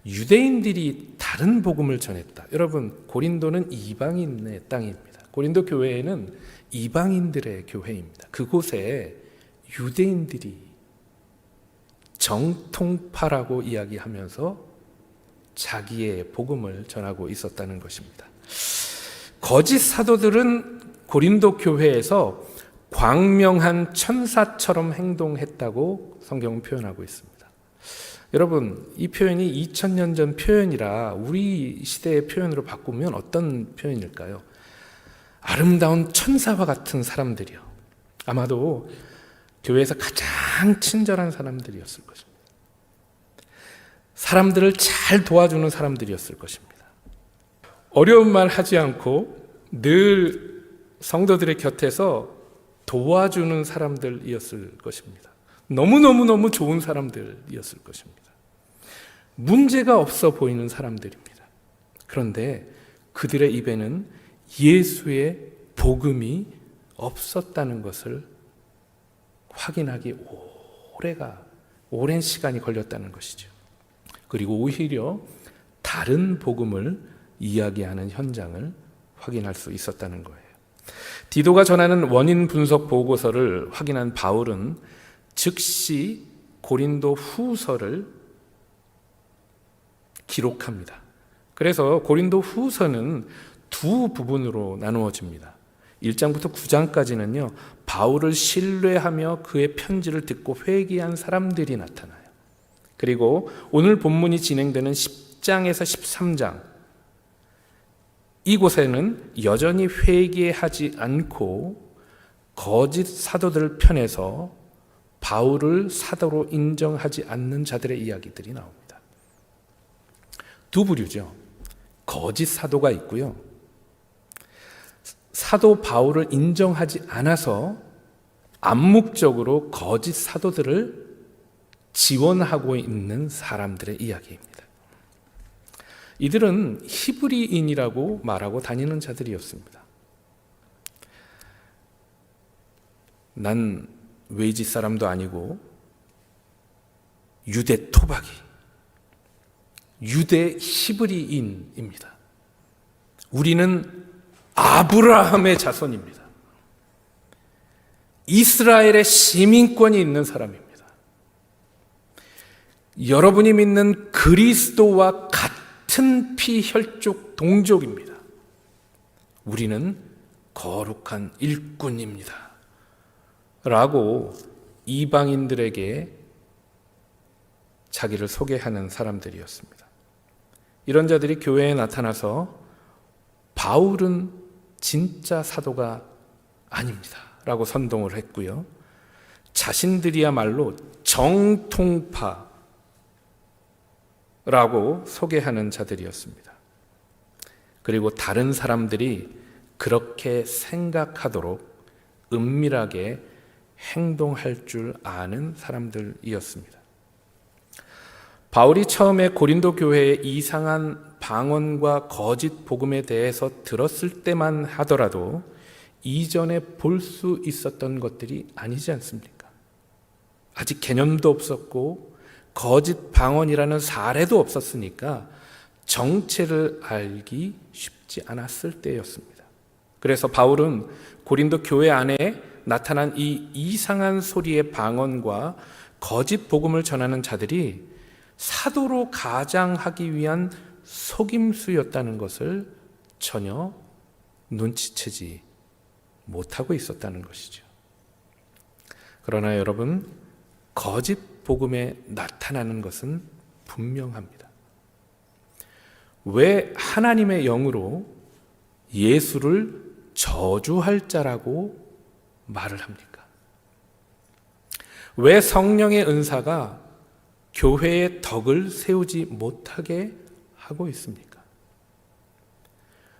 유대인들이 다른 복음을 전했다. 여러분, 고린도는 이방인의 땅입니다. 고린도 교회에는 이방인들의 교회입니다. 그곳에 유대인들이 정통파라고 이야기하면서 자기의 복음을 전하고 있었다는 것입니다. 거짓 사도들은 고린도 교회에서 광명한 천사처럼 행동했다고 성경은 표현하고 있습니다. 여러분, 이 표현이 2000년 전 표현이라 우리 시대의 표현으로 바꾸면 어떤 표현일까요? 아름다운 천사와 같은 사람들이요. 아마도 교회에서 가장 친절한 사람들이었을 것입니다. 사람들을 잘 도와주는 사람들이었을 것입니다. 어려운 말 하지 않고 늘 성도들의 곁에서 도와주는 사람들이었을 것입니다. 너무너무 좋은 사람들이었을 것입니다. 문제가 없어 보이는 사람들입니다. 그런데 그들의 입에는 예수의 복음이 없었다는 것을 확인하기 오랜 시간이 걸렸다는 것이죠. 그리고 오히려 다른 복음을 이야기하는 현장을 확인할 수 있었다는 거예요. 디도가 전하는 원인 분석 보고서를 확인한 바울은 즉시 고린도 후서를 기록합니다. 그래서 고린도 후서는 두 부분으로 나누어집니다. 1장부터 9장까지는요, 바울을 신뢰하며 그의 편지를 듣고 회개한 사람들이 나타나요. 그리고 오늘 본문이 진행되는 10장에서 13장, 이곳에는 여전히 회개하지 않고 거짓 사도들 편에서 바울을 사도로 인정하지 않는 자들의 이야기들이 나옵니다. 두 부류죠. 거짓 사도가 있고요, 사도 바울을 인정하지 않아서 암묵적으로 거짓 사도들을 지원하고 있는 사람들의 이야기입니다. 이들은 히브리인이라고 말하고 다니는 자들이었습니다. 난 외지 사람도 아니고 유대 토박이, 유대 히브리인입니다. 우리는 아브라함의 자손입니다. 이스라엘의 시민권이 있는 사람입니다. 여러분이 믿는 그리스도와 같은 피혈족 동족입니다. 우리는 거룩한 일꾼입니다. 라고 이방인들에게 자기를 소개하는 사람들이었습니다. 이런 자들이 교회에 나타나서 바울은 진짜 사도가 아닙니다 라고 선동을 했고요, 자신들이야말로 정통파라고 소개하는 자들이었습니다. 그리고 다른 사람들이 그렇게 생각하도록 은밀하게 행동할 줄 아는 사람들이었습니다. 바울이 처음에 고린도 교회의 이상한 방언과 거짓 복음에 대해서 들었을 때만 하더라도 이전에 볼 수 있었던 것들이 아니지 않습니까? 아직 개념도 없었고 거짓 방언이라는 사례도 없었으니까 정체를 알기 쉽지 않았을 때였습니다. 그래서 바울은 고린도 교회 안에 나타난 이 이상한 소리의 방언과 거짓 복음을 전하는 자들이 사도로 가장하기 위한 속임수였다는 것을 전혀 눈치채지 못하고 있었다는 것이죠. 그러나 여러분, 거짓 복음에 나타나는 것은 분명합니다. 왜 하나님의 영으로 예수를 저주할 자라고 말을 합니까? 왜 성령의 은사가 교회의 덕을 세우지 못하게 하고 있습니까?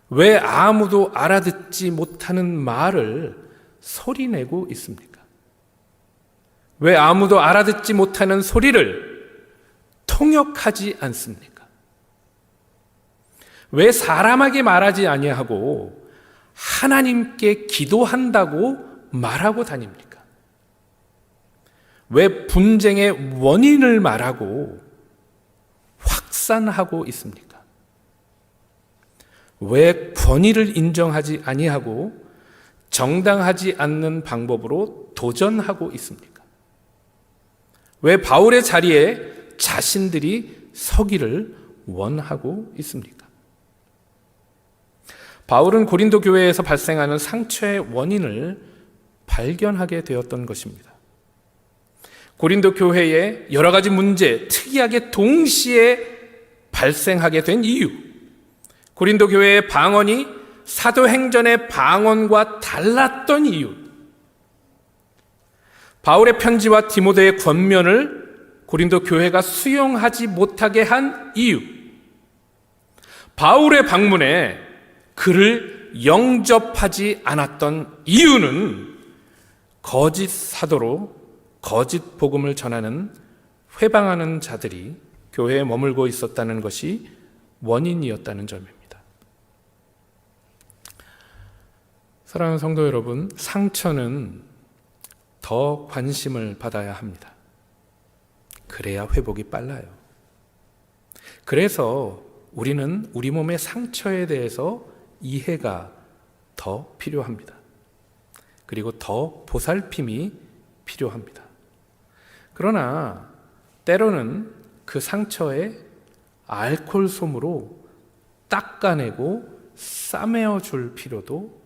왜 아무도 알아듣지 못하는 말을 소리내고 있습니까? 왜 아무도 알아듣지 못하는 소리를 통역하지 않습니까? 왜 사람에게 말하지 아니하고 하나님께 기도한다고 말하고 다닙니까? 왜 분쟁의 원인을 말하고 확산하고 있습니까? 왜 권위를 인정하지 아니하고 정당하지 않는 방법으로 도전하고 있습니까? 왜 바울의 자리에 자신들이 서기를 원하고 있습니까? 바울은 고린도 교회에서 발생하는 상처의 원인을 발견하게 되었던 것입니다. 고린도 교회에 여러 가지 문제, 특이하게 동시에 발생하게 된 이유, 고린도 교회의 방언이 사도행전의 방언과 달랐던 이유, 바울의 편지와 디모데의 권면을 고린도 교회가 수용하지 못하게 한 이유, 바울의 방문에 그를 영접하지 않았던 이유는 거짓 사도로 거짓 복음을 전하는 회방하는 자들이 교회에 머물고 있었다는 것이 원인이었다는 점입니다. 사랑하는 성도 여러분, 상처는 더 관심을 받아야 합니다. 그래야 회복이 빨라요. 그래서 우리는 우리 몸의 상처에 대해서 이해가 더 필요합니다. 그리고 더 보살핌이 필요합니다. 그러나 때로는 그 상처에 알코올 솜으로 닦아내고 싸매어 줄 필요도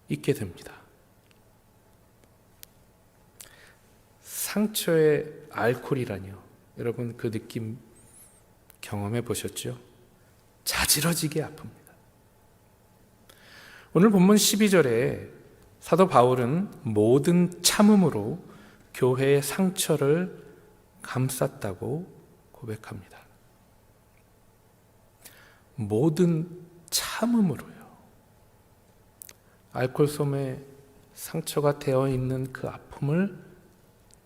있게 됩니다. 상처에 알코올이라니요. 여러분 그 느낌 경험해 보셨죠? 자지러지게 아픕니다. 오늘 본문 12절에 사도 바울은 모든 참음으로 교회의 상처를 감쌌다고 고백합니다. 모든 참음으로요. 알코올솜에 상처가 되어 있는 그 아픔을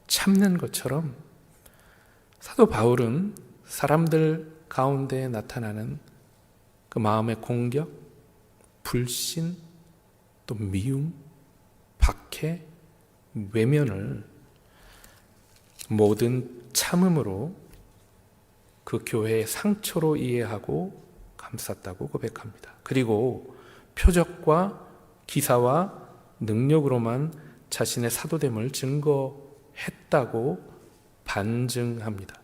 참는 것처럼 사도 바울은 사람들 가운데 나타나는 그 마음의 공격, 불신, 또 미움, 박해, 외면을 모든 참음으로 그 교회의 상처로 이해하고 감쌌다고 고백합니다. 그리고 표적과 기사와 능력으로만 자신의 사도됨을 증거했다고 반증합니다.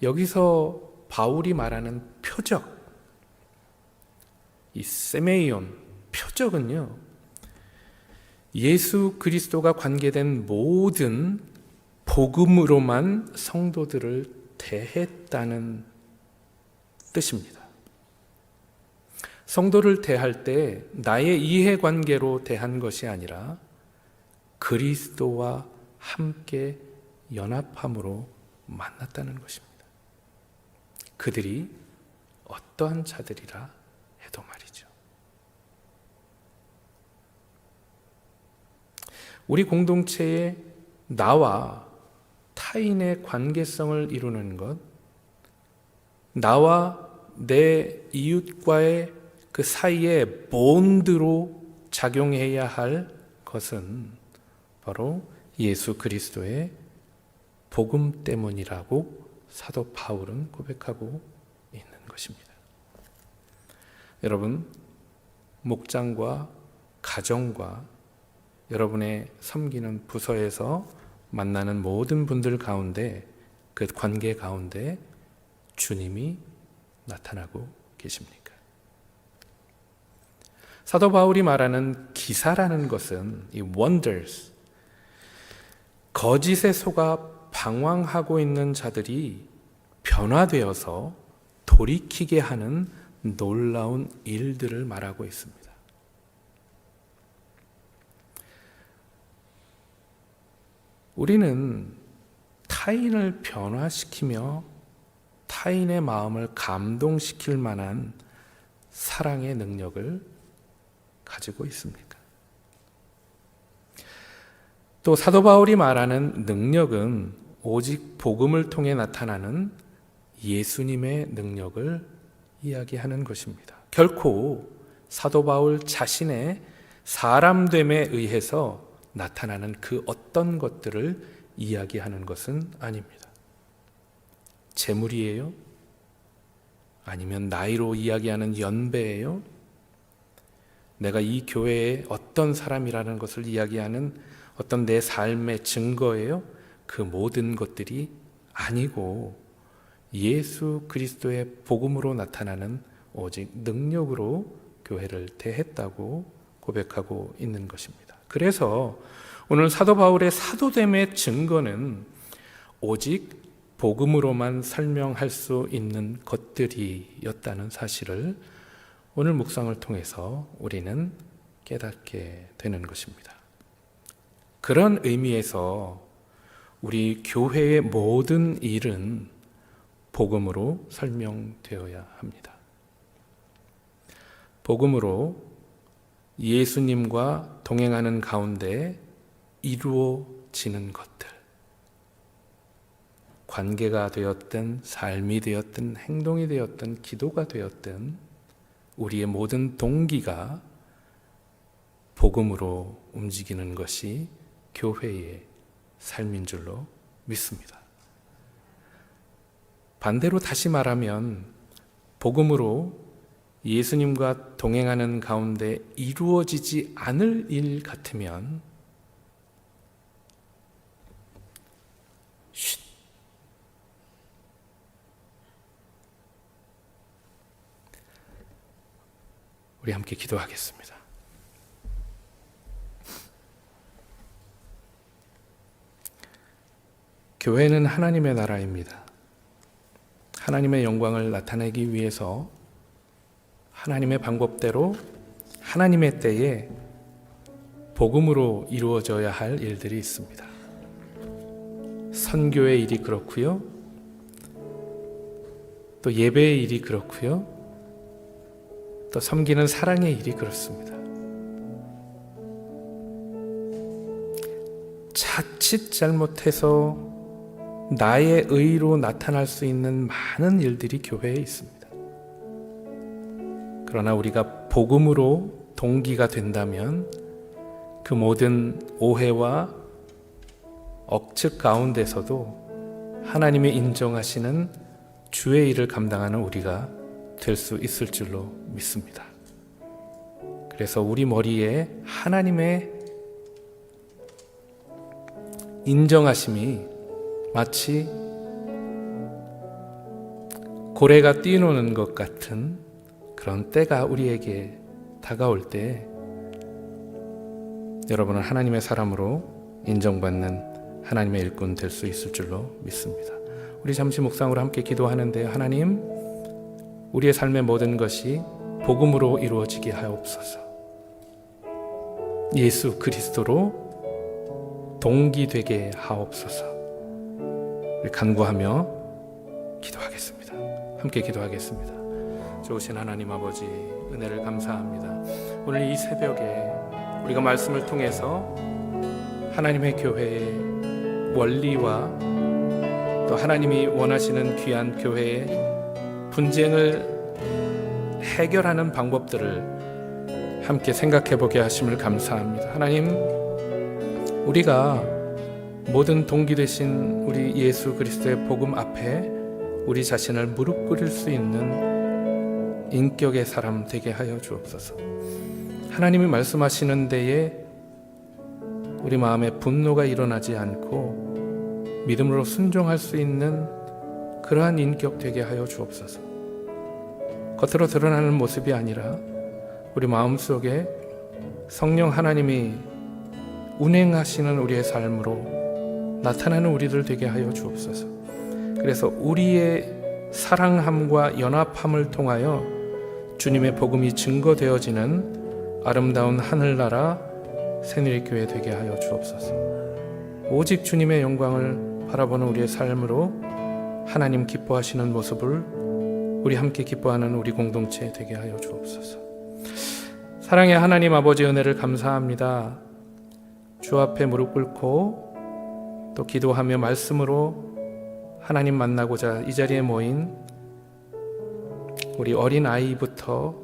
여기서 바울이 말하는 표적, 이 세메이온 표적은요, 예수 그리스도가 관계된 모든 복음으로만 성도들을 대했다는 뜻입니다. 성도를 대할 때 나의 이해관계로 대한 것이 아니라 그리스도와 함께 연합함으로 만났다는 것입니다. 그들이 어떠한 자들이라 해도 말이죠. 우리 공동체에 나와 타인의 관계성을 이루는 것, 나와 내 이웃과의 그 사이에 본드로 작용해야 할 것은 바로 예수 그리스도의 복음 때문이라고 사도 바울은 고백하고 있는 것입니다. 여러분, 목장과 가정과 여러분의 섬기는 부서에서 만나는 모든 분들 가운데, 그 관계 가운데 주님이 나타나고 계십니까? 사도 바울이 말하는 기사라는 것은 이 wonders, 거짓에 속아 방황하고 있는 자들이 변화되어서 돌이키게 하는 놀라운 일들을 말하고 있습니다. 우리는 타인을 변화시키며 타인의 마음을 감동시킬 만한 사랑의 능력을 가지고 있습니까? 또 사도 바울이 말하는 능력은 오직 복음을 통해 나타나는 예수님의 능력을 이야기하는 것입니다. 결코 사도 바울 자신의 사람됨에 의해서 나타나는 그 어떤 것들을 이야기하는 것은 아닙니다. 재물이에요? 아니면 나이로 이야기하는 연배예요? 내가 이 교회의 어떤 사람이라는 것을 이야기하는 어떤 내 삶의 증거예요? 그 모든 것들이 아니고 예수 그리스도의 복음으로 나타나는 오직 능력으로 교회를 대했다고 고백하고 있는 것입니다. 그래서 오늘 사도 바울의 사도됨의 증거는 오직 복음으로만 설명할 수 있는 것들이었다는 사실을 오늘 묵상을 통해서 우리는 깨닫게 되는 것입니다. 그런 의미에서 우리 교회의 모든 일은 복음으로 설명되어야 합니다. 복음으로 예수님과 동행하는 가운데 이루어지는 것들, 관계가 되었든 삶이 되었든 행동이 되었든 기도가 되었든 우리의 모든 동기가 복음으로 움직이는 것이 교회의 삶인 줄로 믿습니다. 반대로 다시 말하면 복음으로 예수님과 동행하는 가운데 이루어지지 않을 일 같으면 우리 함께 기도하겠습니다. 교회는 하나님의 나라입니다. 하나님의 영광을 나타내기 위해서 하나님의 방법대로 하나님의 때에 복음으로 이루어져야 할 일들이 있습니다. 선교의 일이 그렇고요. 또 예배의 일이 그렇고요. 또 섬기는 사랑의 일이 그렇습니다. 자칫 잘못해서 나의 의로 나타날 수 있는 많은 일들이 교회에 있습니다. 그러나 우리가 복음으로 동기가 된다면 그 모든 오해와 억측 가운데서도 하나님이 인정하시는 주의 일을 감당하는 우리가 될 수 있을 줄로 믿습니다. 그래서 우리 머리에 하나님의 인정하심이 마치 고래가 뛰노는 것 같은 그런 때가 우리에게 다가올 때 여러분은 하나님의 사람으로 인정받는 하나님의 일꾼 될 수 있을 줄로 믿습니다. 우리 잠시 묵상으로 함께 기도하는데요. 하나님, 우리의 삶의 모든 것이 복음으로 이루어지게 하옵소서. 예수 그리스도로 동기되게 하옵소서. 우리 간구하며 기도하겠습니다. 함께 기도하겠습니다. 좋으신 하나님 아버지, 은혜를 감사합니다. 오늘 이 새벽에 우리가 말씀을 통해서 하나님의 교회의 원리와 또 하나님이 원하시는 귀한 교회의 분쟁을 해결하는 방법들을 함께 생각해 보게 하심을 감사합니다. 하나님, 우리가 모든 동기 되신 우리 예수 그리스도의 복음 앞에 우리 자신을 무릎 꿇을 수 있는 인격의 사람 되게 하여 주옵소서. 하나님이 말씀하시는 데에 우리 마음에 분노가 일어나지 않고 믿음으로 순종할 수 있는 그러한 인격 되게 하여 주옵소서. 겉으로 드러나는 모습이 아니라 우리 마음속에 성령 하나님이 운행하시는 우리의 삶으로 나타나는 우리들 되게 하여 주옵소서. 그래서 우리의 사랑함과 연합함을 통하여 주님의 복음이 증거되어지는 아름다운 하늘나라 새누리교회 되게 하여 주옵소서. 오직 주님의 영광을 바라보는 우리의 삶으로 하나님 기뻐하시는 모습을 우리 함께 기뻐하는 우리 공동체 되게 하여 주옵소서. 사랑의 하나님 아버지, 은혜를 감사합니다. 주 앞에 무릎 꿇고 또 기도하며 말씀으로 하나님 만나고자 이 자리에 모인 우리 어린 아이부터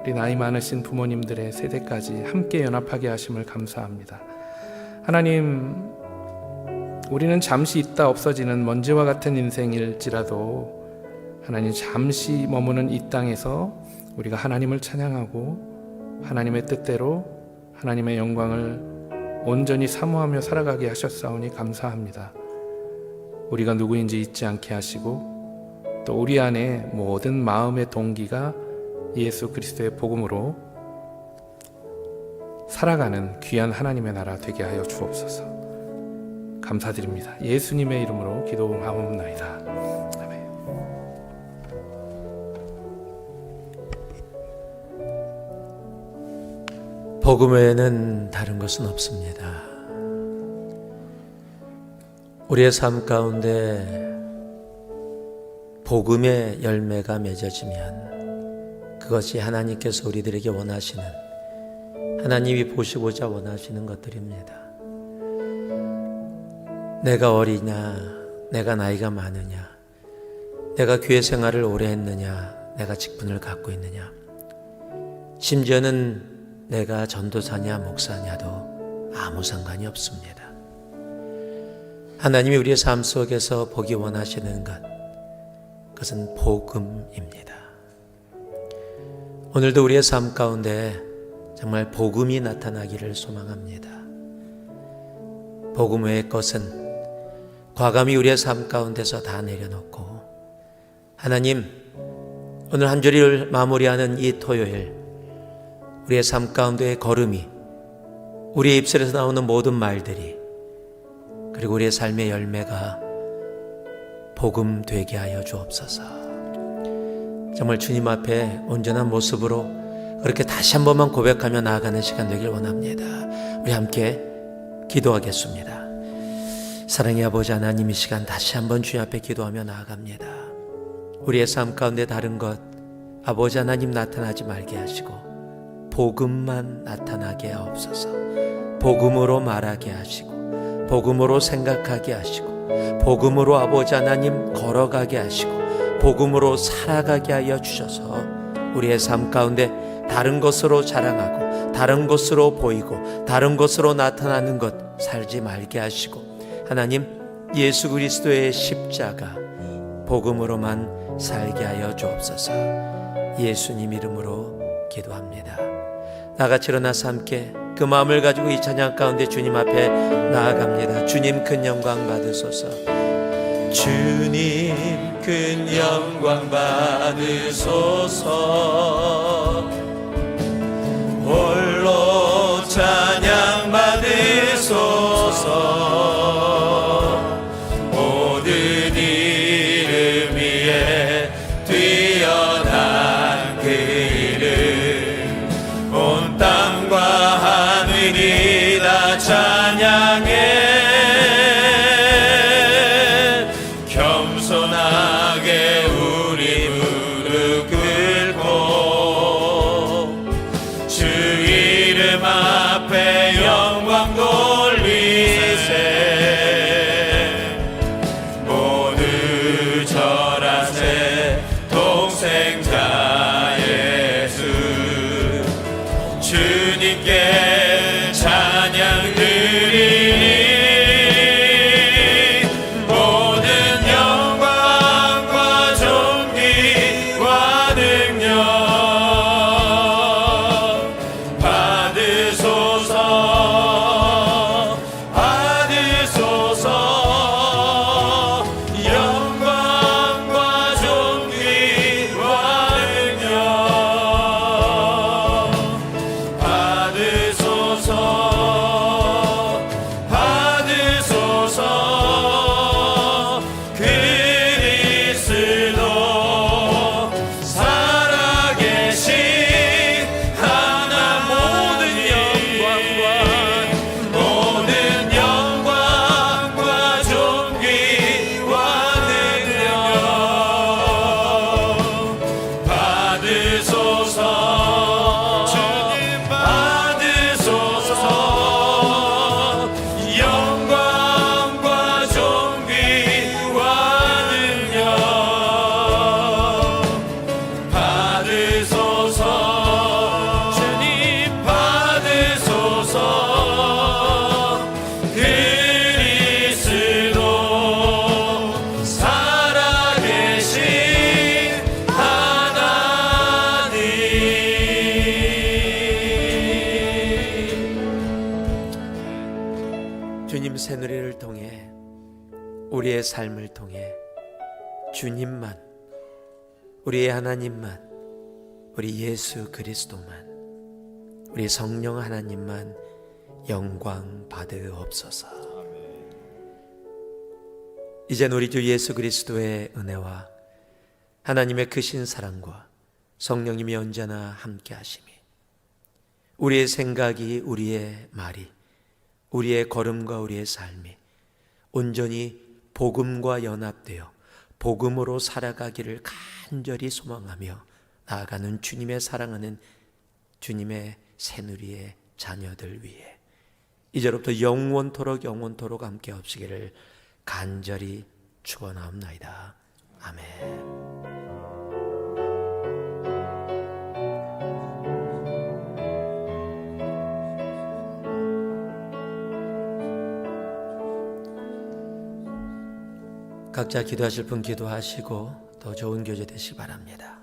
우리 나이 많으신 부모님들의 세대까지 함께 연합하게 하심을 감사합니다. 하나님, 우리는 잠시 있다 없어지는 먼지와 같은 인생일지라도 하나님, 잠시 머무는 이 땅에서 우리가 하나님을 찬양하고 하나님의 뜻대로 하나님의 영광을 온전히 사모하며 살아가게 하셨사오니 감사합니다. 우리가 누구인지 잊지 않게 하시고 또 우리 안에 모든 마음의 동기가 예수 그리스도의 복음으로 살아가는 귀한 하나님의 나라 되게 하여 주옵소서. 감사드립니다. 예수님의 이름으로 기도하옵나이다. 아멘. 복음 외에는 다른 것은 없습니다. 우리의 삶 가운데 복음의 열매가 맺어지면 그것이 하나님께서 우리들에게 원하시는, 하나님이 보시고자 원하시는 것들입니다. 내가 어리냐, 내가 나이가 많으냐, 내가 교회 생활을 오래 했느냐, 내가 직분을 갖고 있느냐, 심지어는 내가 전도사냐 목사냐도 아무 상관이 없습니다. 하나님이 우리의 삶 속에서 보기 원하시는 것, 그것은 복음입니다. 오늘도 우리의 삶 가운데 정말 복음이 나타나기를 소망합니다. 복음 외의 것은 과감히 우리의 삶 가운데서 다 내려놓고, 하나님, 오늘 한 주일을 마무리하는 이 토요일, 우리의 삶 가운데의 걸음이, 우리의 입술에서 나오는 모든 말들이, 그리고 우리의 삶의 열매가 복음 되게 하여 주옵소서. 정말 주님 앞에 온전한 모습으로 그렇게 다시 한 번만 고백하며 나아가는 시간 되길 원합니다. 우리 함께 기도하겠습니다. 사랑의 아버지 하나님, 이 시간 다시 한번 주님 앞에 기도하며 나아갑니다. 우리의 삶 가운데 다른 것 아버지 하나님 나타나지 말게 하시고 복음만 나타나게 하옵소서. 복음으로 말하게 하시고 복음으로 생각하게 하시고 복음으로 아버지 하나님 걸어가게 하시고 복음으로 살아가게 하여 주셔서 우리의 삶 가운데 다른 것으로 자랑하고 다른 것으로 보이고 다른 것으로 나타나는 것 살지 말게 하시고, 하나님, 예수 그리스도의 십자가 복음으로만 살게 하여 주옵소서. 예수님 이름으로 기도합니다. 나같이 일어나서 함께 그 마음을 가지고 이 찬양 가운데 주님 앞에 나아갑니다. 주님 큰 영광 받으소서. 주님 큰 영광 받으소서. 홀로 찬양 받으소서. 주님 새누리를 통해, 우리의 삶을 통해 주님만, 우리의 하나님만, 우리 예수 그리스도만, 우리 성령 하나님만 영광 받으옵소서. 이젠 우리 주 예수 그리스도의 은혜와 하나님의 크신 사랑과 성령님이 언제나 함께 하심이, 우리의 생각이, 우리의 말이, 우리의 걸음과 우리의 삶이 온전히 복음과 연합되어 복음으로 살아가기를 간절히 소망하며 나아가는 주님의 사랑하는 주님의 새누리의 자녀들 위해 이제로부터 영원토록 함께 없으기를 간절히 축원하옵나이다. 아멘. 각자 기도하실 분 기도하시고 더 좋은 교제 되시기 바랍니다.